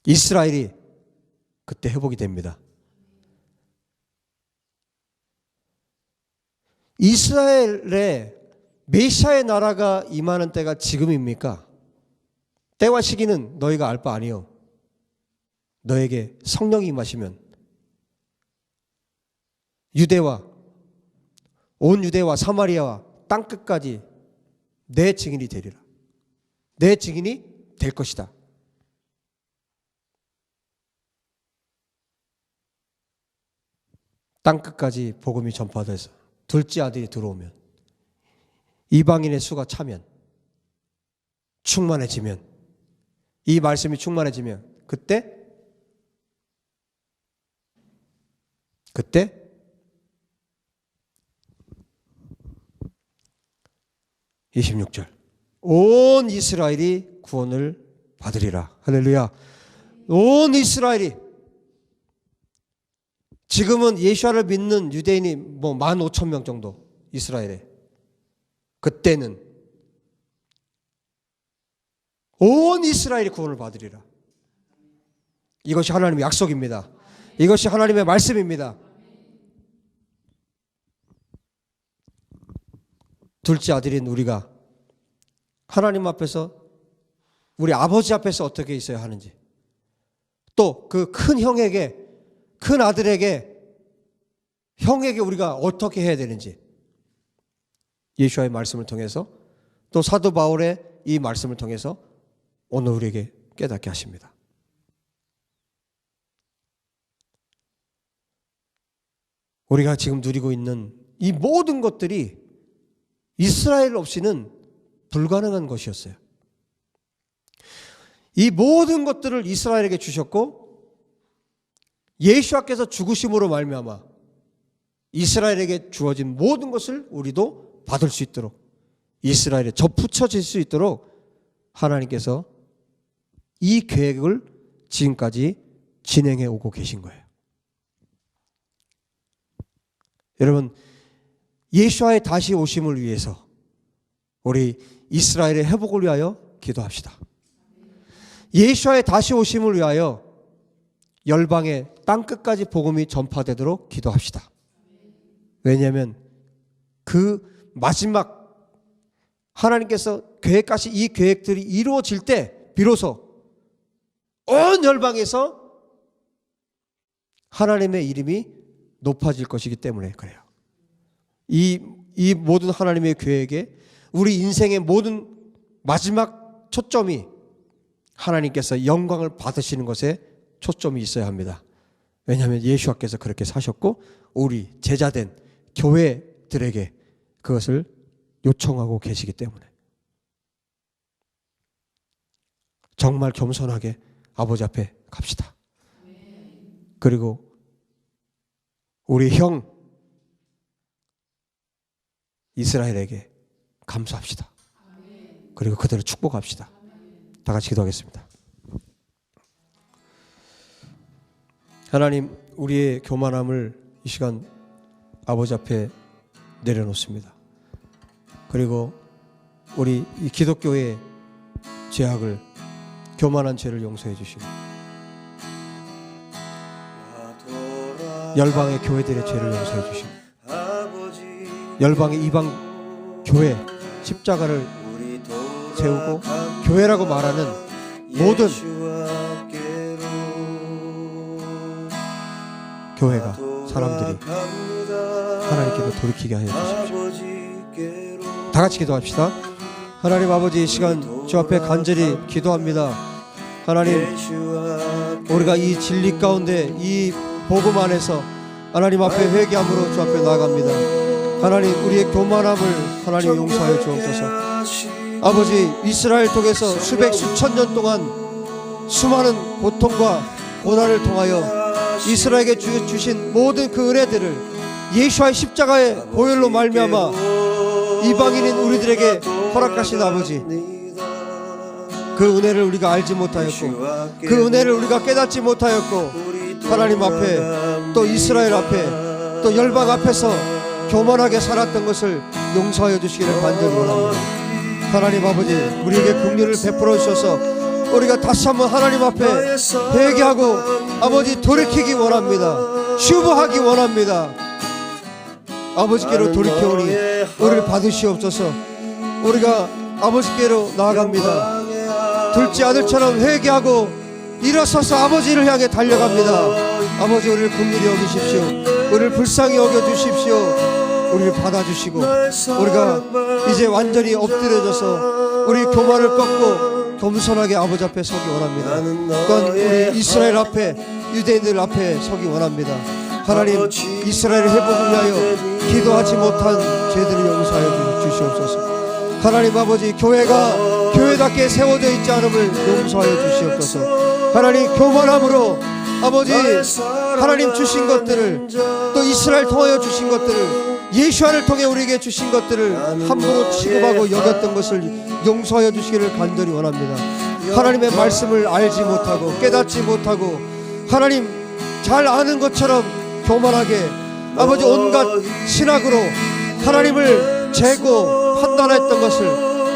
이스라엘이 그때 회복이 됩니다. 이스라엘의 메시아의 나라가 임하는 때가 지금입니까? 때와 시기는 너희가 알 바 아니요. 너에게 성령이 임하시면 온 유대와 사마리아와 땅끝까지 내 증인이 되리라. 내 증인이 될 것이다. 땅끝까지 복음이 전파돼서 둘째 아들이 들어오면 이방인의 수가 차면 충만해지면 이 말씀이 충만해지면 그때 26절 온 이스라엘이 구원을 받으리라. 할렐루야. 온 이스라엘이 지금은 예수를 믿는 유대인이 15,000명 정도 이스라엘에. 그때는 온 이스라엘이 구원을 받으리라. 이것이 하나님의 약속입니다. 이것이 하나님의 말씀입니다. 둘째 아들인 우리가 하나님 앞에서 우리 아버지 앞에서 어떻게 있어야 하는지 또 그 큰 형에게 큰 아들에게 형에게 우리가 어떻게 해야 되는지 예수와의 말씀을 통해서 또 사도 바울의 이 말씀을 통해서 오늘 우리에게 깨닫게 하십니다. 우리가 지금 누리고 있는 이 모든 것들이 이스라엘 없이는 불가능한 것이었어요. 이 모든 것들을 이스라엘에게 주셨고 예수께서 죽으심으로 말미암아 이스라엘에게 주어진 모든 것을 우리도 받을 수 있도록 이스라엘에 접붙여질 수 있도록 하나님께서 이 계획을 지금까지 진행해 오고 계신 거예요. 여러분, 예수와의 다시 오심을 위해서 우리 이스라엘의 회복을 위하여 기도합시다. 예수와의 다시 오심을 위하여 열방의 땅끝까지 복음이 전파되도록 기도합시다. 왜냐하면 그 마지막 하나님께서 계획하신 이 계획들이 이루어질 때 비로소 온 열방에서 하나님의 이름이 높아질 것이기 때문에 그래요. 이 모든 하나님의 계획에 우리 인생의 모든 마지막 초점이 하나님께서 영광을 받으시는 것에 초점이 있어야 합니다. 왜냐하면 예수께서 그렇게 사셨고 우리 제자된 교회들에게 그것을 요청하고 계시기 때문에 정말 겸손하게 아버지 앞에 갑시다. 그리고 우리 형 이스라엘에게 감사합시다. 그리고 그들을 축복합시다. 다 같이 기도하겠습니다. 하나님, 우리의 교만함을 이 시간 아버지 앞에 내려놓습니다. 그리고 우리 이 기독교의 죄악을 교만한 죄를 용서해 주시고 열방의 교회들의 죄를 용서해 주시고 열방의 이방 교회 십자가를 세우고 교회라고 말하는 모든 교회가 사람들이 하나님께로 돌이키게 하여 주십시오. 다 같이 기도합시다. 하나님 아버지, 이 시간 주 앞에 간절히 기도합니다. 하나님, 우리가 이 진리 가운데 이 복음 안에서 하나님 앞에 회개함으로 주 앞에 나아갑니다. 하나님, 우리의 교만함을 하나님 용서하여 주옵소서. 아버지, 이스라엘 통해서 수백 수천 년 동안 수많은 고통과 고난을 통하여 이스라엘에게 주신 모든 그 은혜들을 예수와의 십자가의 보혈로 말미암아 이방인인 우리들에게 허락하신 아버지, 그 은혜를 우리가 알지 못하였고 그 은혜를 우리가 깨닫지 못하였고 하나님 앞에 또 이스라엘 앞에 또 열방 앞에서 교만하게 살았던 것을 용서하여 주시기를 간절히 원합니다. 하나님 아버지, 우리에게 긍휼을 베풀어 주셔서 우리가 다시 한번 하나님 앞에 회개하고 아버지 돌이키기 원합니다. 슈브하기 원합니다. 아버지께로 돌이켜오니 우리를 받으시옵소서. 우리가 아버지께로 나아갑니다. 둘째 아들처럼 회개하고 일어서서 아버지를 향해 달려갑니다. 아버지, 우리를 긍휼히 여기십시오. 우리를 불쌍히 여겨주십시오. 우리를 받아주시고 우리가 이제 완전히 엎드려져서 우리 교만을 꺾고 겸손하게 아버지 앞에 서기 원합니다. 또한 우리 이스라엘 앞에, 유대인들 앞에 서기 원합니다. 하나님, 이스라엘의 회복을 위하여 기도하지 못한 죄들을 용서하여 주시옵소서. 하나님 아버지, 교회가 교회답게 세워져 있지 않음을 용서하여 주시옵소서. 하나님, 교만함으로 아버지 하나님 주신 것들을, 또 이스라엘 통하여 주신 것들을, 예수와를 통해 우리에게 주신 것들을 함부로 취급하고 여겼던 것을 용서하여 주시기를 간절히 원합니다. 하나님의 말씀을 알지 못하고 깨닫지 못하고 하나님 잘 아는 것처럼 교만하게 아버지 온갖 신학으로 하나님을 재고 판단했던 것을,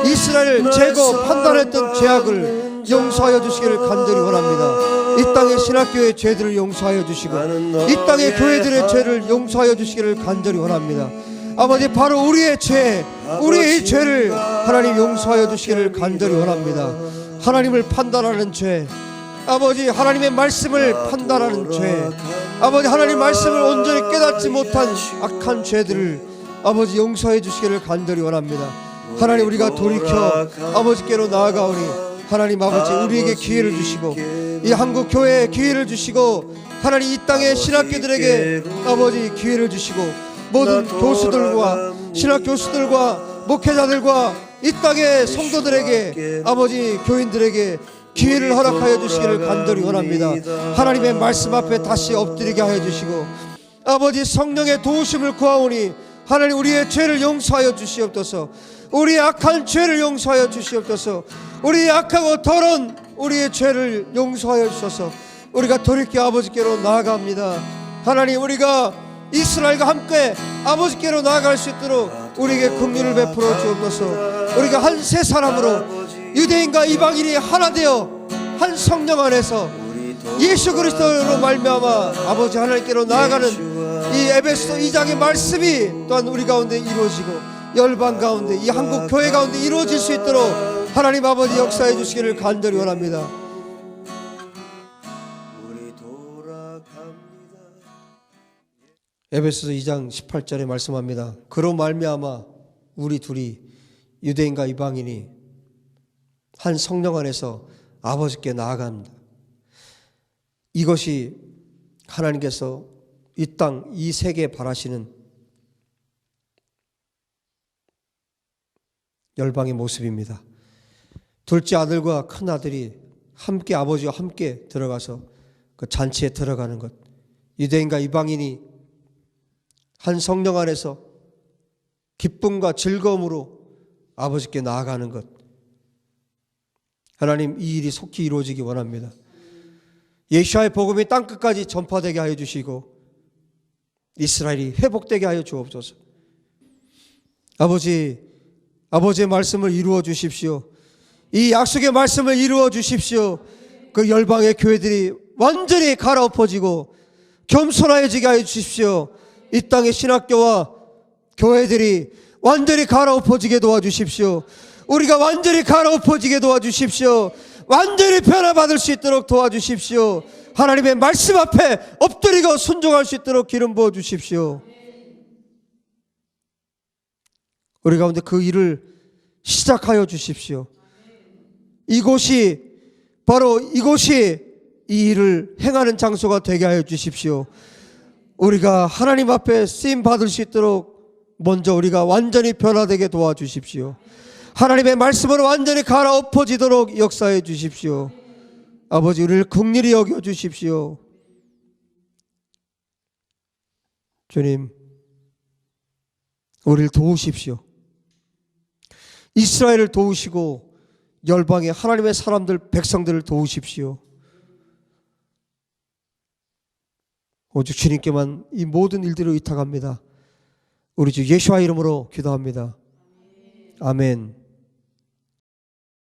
이스라엘을 재고 판단했던 죄악을 용서하여 주시기를 간절히 원합니다. 이 땅의 신학교의 죄들을 용서하여 주시고 이 땅의 교회들의 죄를 용서하여 주시기를 간절히 원합니다. 아버지, 바로 우리의 죄, 우리의 죄를 하나님 용서하여 주시기를 간절히 원합니다. 하나님을 판단하는 죄, 아버지 하나님의 말씀을 판단하는 죄, 아버지 하나님 말씀을 온전히 깨닫지 못한 악한 죄들을 아버지 용서해 주시기를 간절히 원합니다. 하나님, 우리가 돌이켜 아버지께로 나아가오니 하나님 아버지, 우리에게 기회를 주시고 이 한국 교회에 기회를 주시고 하나님 이 땅의 신학교들에게 아버지 기회를 주시고 모든 교수들과 신학 교수들과 목회자들과 이 땅의 성도들에게 아버지 교인들에게 기회를 허락하여 주시기를 간절히 원합니다. 하나님의 말씀 앞에 다시 엎드리게 하여 주시고 아버지 성령의 도우심을 구하오니 하나님 우리의 죄를 용서하여 주시옵소서. 우리의 악한 죄를 용서하여 주시옵소서. 우리의 악하고 더러운 우리의 죄를 용서하여 주셔서 우리가 돌이켜 아버지께로 나아갑니다. 하나님, 우리가 이스라엘과 함께 아버지께로 나아갈 수 있도록 우리에게 긍휼을 베풀어 주옵소서. 우리가 한 세 사람으로 유대인과 이방인이 하나 되어 한 성령 안에서 예수 그리스도로 말미암아 아버지 하나님께로 나아가는 이 에베소서 2장의 말씀이 또한 우리 가운데 이루어지고 열방 가운데 이 한국 교회 가운데 이루어질 수 있도록 하나님 아버지 역사해 주시기를 간절히 원합니다. 에베소서 2장 18절에 말씀합니다. 그로 말미암아 우리 둘이 유대인과 이방인이 한 성령 안에서 아버지께 나아갑니다. 이것이 하나님께서 이 땅, 이 세계에 바라시는 열방의 모습입니다. 둘째 아들과 큰 아들이 함께 아버지와 함께 들어가서 그 잔치에 들어가는 것, 유대인과 이방인이 한 성령 안에서 기쁨과 즐거움으로 아버지께 나아가는 것, 하나님 이 일이 속히 이루어지기 원합니다. 예수와의 복음이 땅끝까지 전파되게 하여 주시고 이스라엘이 회복되게 하여 주옵소서. 아버지의 말씀을 이루어 주십시오. 이 약속의 말씀을 이루어 주십시오. 그 열방의 교회들이 완전히 갈아엎어지고 겸손해지게 하여 주십시오. 이 땅의 신학교와 교회들이 완전히 갈아엎어지게 도와주십시오. 우리가 완전히 갈아엎어지게 도와주십시오. 완전히 변화받을 수 있도록 도와주십시오. 하나님의 말씀 앞에 엎드리고 순종할 수 있도록 기름 부어주십시오. 우리 가운데 그 일을 시작하여 주십시오. 이곳이 바로 이곳이 이 일을 행하는 장소가 되게 하여 주십시오. 우리가 하나님 앞에 쓰임 받을 수 있도록 먼저 우리가 완전히 변화되게 도와주십시오. 하나님의 말씀으로 완전히 갈아엎어지도록 역사해 주십시오. 아버지, 우리를 긍휼히 여겨 주십시오. 주님, 우리를 도우십시오. 이스라엘을 도우시고 열방의 하나님의 사람들, 백성들을 도우십시오. 오직 주님께만 이 모든 일들을 의탁합니다. 우리 주 예수와 이름으로 기도합니다. 아멘.